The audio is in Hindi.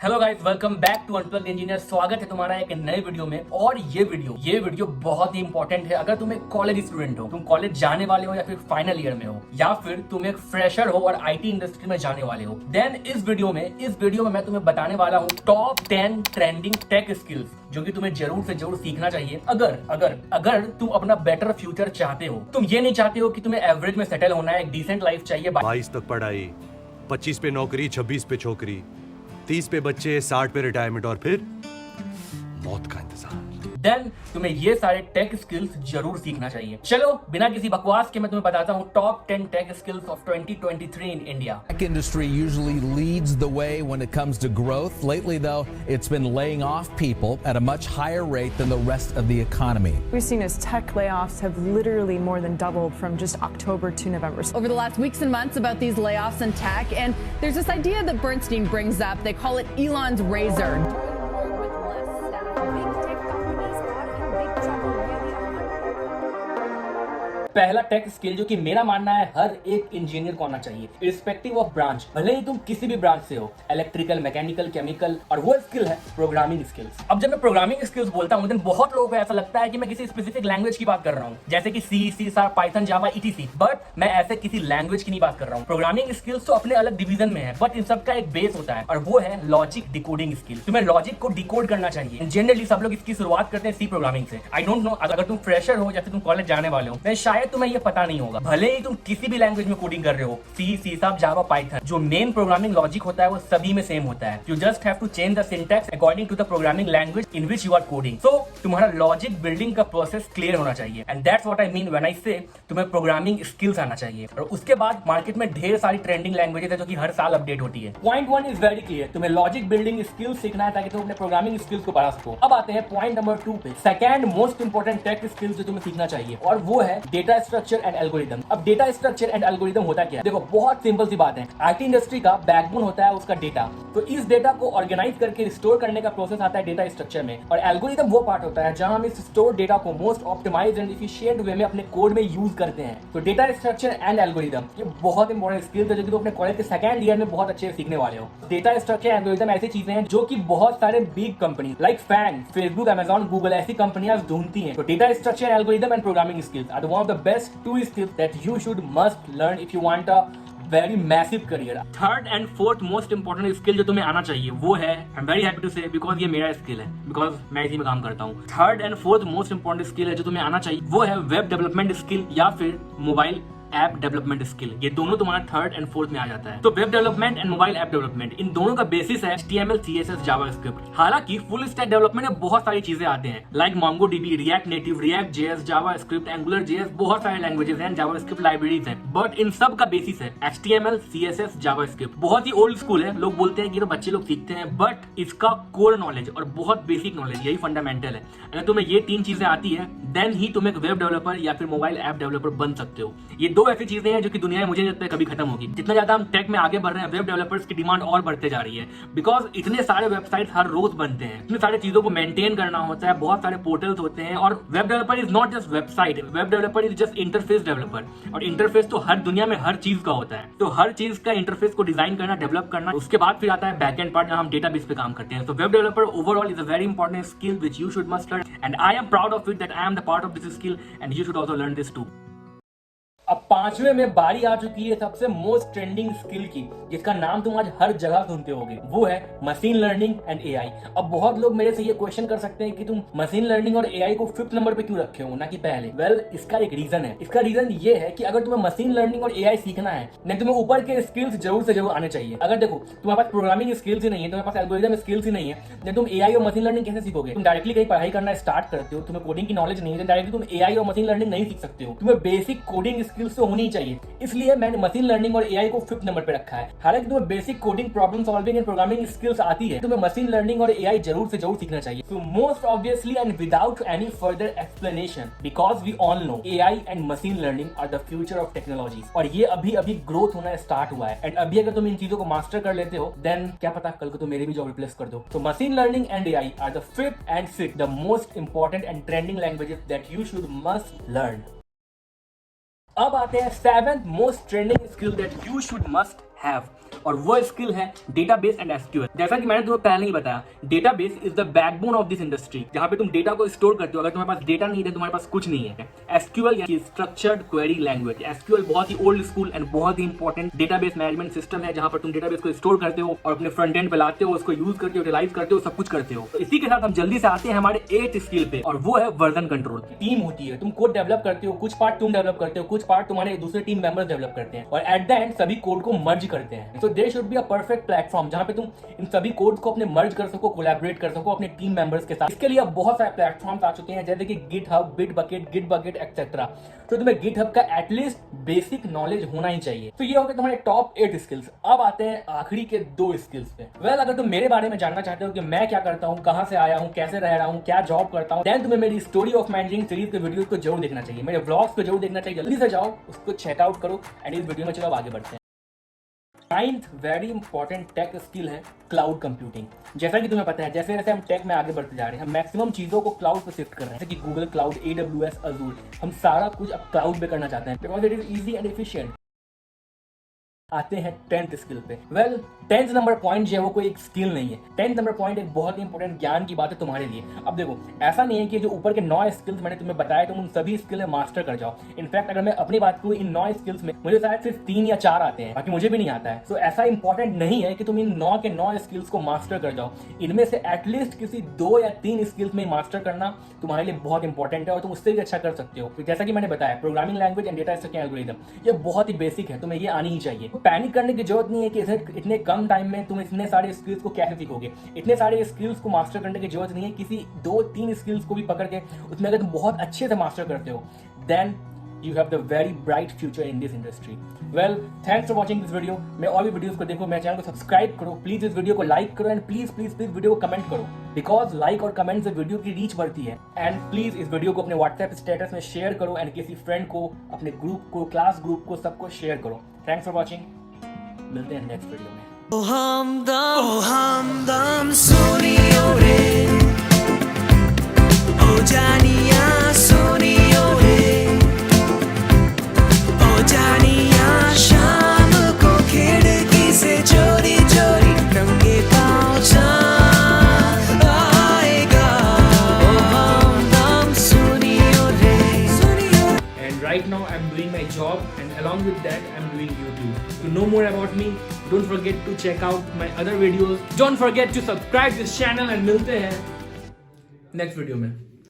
Hello guys, welcome back to unplugged engineer. स्वागत है तुम्हारा एक नए वीडियो में। और ये वीडियो बहुत ही इंपॉर्टेंट है। अगर तुम एक कॉलेज स्टूडेंट हो, तुम कॉलेज जाने वाले हो या फिर फाइनल ईयर में हो, या फिर तुम एक फ्रेशर हो और आईटी इंडस्ट्री में जाने वाले हो, देन इस वीडियो में मैं तुम्हें बताने वाला हूँ टॉप 10 ट्रेंडिंग टेक स्किल्स जो कि तुम्हें जरूर से जरूर सीखना चाहिए अगर तुम अपना बेटर फ्यूचर चाहते हो। तुम ये नहीं चाहते हो कि तुम्हें एवरेज में सेटल होना है, एक डिसेंट लाइफ चाहिए। 22 तक पढ़ाई, 25 पे नौकरी, 26 पे छोकरी, 30 पे बच्चे, 60 पे रिटायरमेंट और फिर मौत का इंतजार। देन तुम्हें ये सारे टेक स्किल्स जरूर सीखना चाहिए। चलो बिना किसी बकवास के मैं तुम्हें बताता हूँ top 10 tech skills of 2023 in India. Tech industry usually leads the way when it comes to growth. Lately, though, it's been laying off people at a much higher rate than the rest of the economy. We've seen as tech layoffs have literally more than doubled from just October to November. Over the last weeks and months about these layoffs in tech, and there's this idea that Bernstein brings up. They call it Elon's razor. पहला टेक स्किल जो कि मेरा मानना है हर एक इंजीनियर को आना चाहिए, इरिस्पेक्टिव ऑफ ब्रांच, भले ही तुम किसी भी ब्रांच से हो, इलेक्ट्रिकल, मैकेनिकल, केमिकल, और वो स्किल है प्रोग्रामिंग स्किल्स। अब जब मैं प्रोग्रामिंग स्किल्स बोलता हूँ, बहुत लोगों को ऐसा लगता है कि मैं किसी स्पेसिफिक लैंग्वेज की बात कर रहा हूँ, जैसे कि C sharp, Python, Java, ETC. But मैं ऐसे किसी लैंग्वेज की नहीं बात कर रहा हूँ। प्रोग्रामिंग स्किल्स तो अपने अलग डिवीजन में है, बट इन सबका एक बेस होता है और वो है लॉजिक डिकोडिंग स्किल। तुम्हें लॉजिक को डिकोड करना चाहिए। जनरली सब लोग इसकी शुरुआत करते हैं सी प्रोग्रामिंग से। आई डोंट नो, अगर तुम फ्रेशर हो, जैसे तुम कॉलेज जाने वाले हो, then शायद तुम्हें ये पता नहीं होगा। भले ही तुम किसी भी लैंग्वेज में कोडिंग कर रहे हो, सी शार्प, जावा, पाइथन, जो मेन प्रोग्रामिंग लॉजिक होता है वो सभी में सेम होता है। You just have to change the syntax according to the programming language in which you are coding. So तुम्हारा लॉजिक बिल्डिंग का प्रोसेस क्लियर होना चाहिए, and that's what I mean when I say तुम्हें प्रोग्रामिंग स्किल्स आना चाहिए। और उसके बाद मार्केट में ढेर सारी ट्रेंडिंग लैंग्वेजेस है जो कि हर साल अपडेट होती है। पॉइंट 1 इज वेरी क्लियर, तुम्हें लॉजिक बिल्डिंग स्किल्स सीखना है ताकि तुम अपने प्रोग्रामिंग स्किल्स को बढ़ा सको। अब आते हैं पॉइंट नंबर 2 पे, second most important tech skills जो तुम्हें सीखना चाहिए, और वो है डेटा स्ट्रक्चर एंड एल्गोरिथम। अब डेटा स्ट्रक्चर एंड एल्गोरिथम होता क्या है? देखो, बहुत सिंपल सी बात है। आईटी इंडस्ट्री का बैकबोन होता है उसका डेटा। तो इस डेटा को ऑर्गेनाइज करके स्टोर करने का प्रोसेस आता है डेटा स्ट्रक्चर में, और एल्गोरिथम वो पार्ट होता है जहां हम इस स्टोर डेटा को most optimized and efficient way में अपने कोड में यूज करते हैं। तो डेटा स्ट्रक्चर एंड एल्गोरिथम ये बहुत इंपॉर्टेंट स्किल है जो कि तुम अपने कॉलेज के सेकंड ईयर में बहुत अच्छे से सीखने वाले हो। डेटा स्ट्रक्चर एल्गोरिथम ऐसी चीजें हैं जो कि बहुत सारे big company like FAANG, Facebook, Amazon, Google ऐसी कंपनियां ढूंढती हैं। तो data structure algorithm and programming skills are one of the best 2 skills that you should must learn if you want a very massive career. Third and fourth most important skill जो तुम्हें आना चाहिए वो है, I am very happy to say, because ये मेरा स्किल है, बिकॉज मैं इसी में काम करता हूँ। Third and fourth most important skill है जो तुम्हें आना चाहिए वो है वेब डेवलपमेंट स्किल या फिर मोबाइल ऐप डेवलपमेंट स्किल। ये दोनों तुम्हारा थर्ड एंड फोर्थ में आ जाता है। तो web development and mobile app development, इन दोनों का बेसिस है HTML, CSS, जावास्क्रिप्ट। हालांकि फुल स्टैक डेवलपमेंट में बहुत सारी चीजें आते हैं like MongoDB, React Native, React JS, JavaScript, Angular JS, बहुत सारे लैंग्वेजेस हैं, जावास्क्रिप्ट लाइब्रेरीज हैं। बट इन सब का बेसिस है HTML, CSS, जावास्क्रिप्ट। बहुत ही ओल्ड स्कूल है, लोग बोलते हैं कि तो बच्चे लोग सीखते हैं, बट इसका कोर नॉलेज और बहुत बेसिक नॉलेज यही फंडामेंटल है। अगर तुम्हें ये 3 चीजें आती है देन ही तुम एक वेब डेवलपर या फिर मोबाइल ऐप डेवलपर बन सकते हो। ये 2 ऐसी चीजें हैं जो कि दुनिया में मुझे नहीं लगता है कभी खत्म होगी। जितना ज्यादा हम टेक में आगे बढ़ रहे हैं, वेब डेवलपर्स की डिमांड और बढ़ते जा रही है, बिकॉज इतने सारे वेबसाइट हर रोज बनते हैं, इतने सारे चीजों को मेंटेन करना होता है, बहुत सारे पोर्टल्स होते हैं। और web developer is not just website, web developer is just interface developer. और इंटरफेस तो हर दुनिया में हर चीज का होता है, तो हर चीज का इंटरफेस को डिजाइन करना, डेवलप करना। उसके बाद फिर आता है बैकएंड पार्ट जहां हम डेटाबेस पे काम करते हैं। तो web developer overall is a very important skill which you should must learn, and I am proud of it that I am the part of this skill and you should also learn this too. अब 5वें में बारी आ चुकी है सबसे मोस्ट ट्रेंडिंग स्किल की, जिसका नाम तुम आज हर जगह सुनते होगे, वो है मशीन लर्निंग एंड एआई। अब बहुत लोग मेरे से ये क्वेश्चन कर सकते हैं कि तुम मशीन लर्निंग और एआई को 5th नंबर पे क्यों रखे हो ना कि पहले। वेल, इसका एक रीजन है। इसका रीजन ये है कि अगर तुम्हें मशीन लर्निंग और एआई सीखना है, नहीं तुम्हें ऊपर के स्किल्स जरूर से जरूर आने चाहिए। अगर देखो तुम्हारे पास प्रोग्रामिंग स्किल्स ही नहीं है, तुम्हारे पास एल्गोरिथम स्किल्स ही नहीं है, नहीं तुम एआई और मशीन लर्निंग कैसे सीखोगे? तुम डायरेक्टली कहीं पढ़ाई करना स्टार्ट करते हो, तुम्हें कोडिंग की नॉलेज नहीं है, डायरेक्टली तुम एआई और मशीन लर्निंग नहीं सीख सकते हो। तुम्हें बेसिक कोडिंग स्किल्स तो होनी चाहिए, इसलिए मैंने मशीन लर्निंग और एआई को 5th नंबर पे रखा है। हालांकि तुम्हें basic coding, problem solving and programming skills आती है, तुम्हें मशीन लर्निंग और एआई जरूर से जरूर सीखना चाहिए। So most obviously and without any further explanation, because we all know AI and machine learning are the future of technology, और ये अभी अभी ग्रोथ होना स्टार्ट हुआ है। एंड अभी अगर तुम इन चीजों को मास्टर कर लेते हो, देन क्या पता कल को तुम मेरी भी जॉब रिप्लेस कर दो। तो machine learning and AI are the 5th and 6th the most important and trending languages that you should must learn. अब आते हैं 7th most trending skill that you should must have, और वो स्किल है डेटाबेस एंड एसक्यूएल। जैसा कि मैंने तुम्हें पहले ही बताया, database is the backbone of this industry, जहां पे तुम डेटा को स्टोर करते हो। अगर तुम्हारे पास डेटा नहीं है, तुम्हारे पास कुछ नहीं है। एसक्यूएल यानी स्ट्रक्चर्ड क्वेरी लैंग्वेज। एसक्यूएल बहुत ही ओल्ड स्कूल एंड बहुत ही इंपॉर्टेंट डेटाबेस मैनेजमेंट सिस्टम है, जहां पर तुम डेटाबेस को स्टोर करते हो और अपने फ्रंट एंड पे लाते हो, उसको यूज करते हो, यूटिलाइज करते हो, सब कुछ करते हो। तो इसी के साथ हम जल्दी से आते हैं हमारे 8th स्किल पे, और वो है वर्जन कंट्रोल। टीम होती है, तुम कोड डेवलप करते हो, कुछ पार्ट तुम डेवलप करते हो, कुछ पार्ट तुम्हारे दूसरे टीम मेंबर्स डेवलप करते हैं, और एट द एंड सभी कोड को मर्ज करते हैं। So there should be a perfect platform जहां पे तुम इन सभी कोड्स को अपने मर्ज कर सको, कोलैबोरेट कर सको अपने टीम मेंबर्स के साथ। इसके लिए अब बहुत सारे प्लेटफॉर्म्स आ चुके हैं, जैसे कि गिटहब, बिटबकेट, गिटबकेट एक्सेट्रा। तो तुम्हें गिटहब का एटलीस्ट बेसिक नॉलेज होना ही चाहिए। तो ये हो गए तुम्हारे टॉप 8 स्किल्स। अब आते हैं आखिरी के 2 स्किल्स पे। वेल, अगर तुम मेरे बारे में जानना चाहते हो कि मैं क्या करता हूँ, कहां से आया हूँ, कैसे रह रहा हूँ, क्या जॉब करता हूँ, देन तुम्हें मेरी स्टोरी ऑफ मैनेजिंग सीरीज के वीडियो को जरूर देखना चाहिए, मेरे व्लॉग्स को जरूर देखना चाहिए। जल्दी से जाओ, उसको चेकआउट करो एंड इस वीडियो में चलो आगे बढ़ते हैं। 9th very important tech skill है क्लाउड कंप्यूटिंग। जैसा कि तुम्हें पता है, जैसे जैसे हम टेक में आगे बढ़ते जा रहे हैं, हम मैक्सिमम चीजों को क्लाउड पे शिफ्ट कर रहे हैं, जैसे कि गूगल क्लाउड, AWS, अजूर। हम सारा कुछ अब क्लाउड पे करना चाहते हैं because it is easy and efficient. आते हैं 10th स्किल पे। वेल, 10th नंबर पॉइंट जो है वो कोई एक स्किल नहीं है। 10th नंबर पॉइंट एक बहुत ही इंपॉर्टेंट ज्ञान की बात है तुम्हारे लिए। अब देखो, ऐसा नहीं है कि जो ऊपर के 9 स्किल्स मैंने तुम्हें बताया तुम उन सभी स्किल में मास्टर कर जाओ। इनफैक्ट अगर मैं अपनी बात करूँ, इन 9 स्किल्स में मुझे शायद सिर्फ 3 या 4 आते हैं, बाकी मुझे भी नहीं आता है। सो ऐसा इंपॉर्टेंट नहीं है कि तुम इन 9 के 9 स्किल्स को मास्टर कर जाओ। इनमें से एटलीस्ट किसी 2 या 3 स्किल्स में मास्टर करना तुम्हारे लिए बहुत इंपॉर्टेंट है, और तुम उससे भी अच्छा कर सकते हो। तो जैसा कि मैंने बताया, programming language and data structure algorithm, ये बहुत ही बेसिक है, तुम्हें ये आनी ही चाहिए। पैनिक करने की जरूरत नहीं है कि इतने कम टाइम में तुम इतने सारे स्किल्स को कैसे सीखोगे। इतने सारे स्किल्स को मास्टर करने की जरूरत नहीं है। किसी 2-3 स्किल्स को भी पकड़ के उसमें अगर तुम बहुत अच्छे से मास्टर करते हो, then you have the very bright future in this industry. Well, thanks for watching this video. मैं और भी वीडियोस को देखो, मेरे चैनल को सब्सक्राइब करो, प्लीज इस वीडियो को लाइक करो, and please please please video को कमेंट करो, बिकॉज लाइक और कमेंट से वीडियो की रीच बढ़ती है। एंड प्लीज इस वीडियो को अपने व्हाट्सएप स्टेटस में शेयर करो, एंड किसी फ्रेंड को, अपने ग्रुप को, क्लास ग्रुप को, सबको शेयर करो। थैंक्स फॉर वॉचिंग, मिलते हैं नेक्स्ट वीडियो में। सोनियो रे, ओ जानिया सोनियो रे, ओ जानिया शाम को खिड़की से चोरी चोरी नंगे पाँव चाँद आएगा। ओ हमदम सोनियो रे, सोनियो। And right now I'm doing my job, and along with that I'm doing YouTube. To know more about me, don't forget to check out my other videos. Don't forget to subscribe this channel, and मिलते हैं next video में।